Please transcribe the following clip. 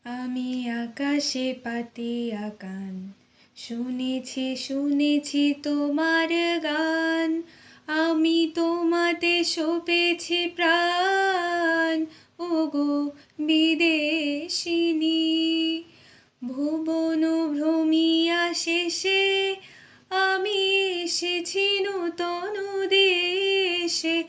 আমি আকাশে পাতিয়া কান, শুনেছি শুনেছি তোমার গান। আমি তোমাতে সপেছি প্রাণ, ওগো বিদেশিনী। ভুবন ভ্রমিয়া শেষে আমি এসেছি নূতন দেশে।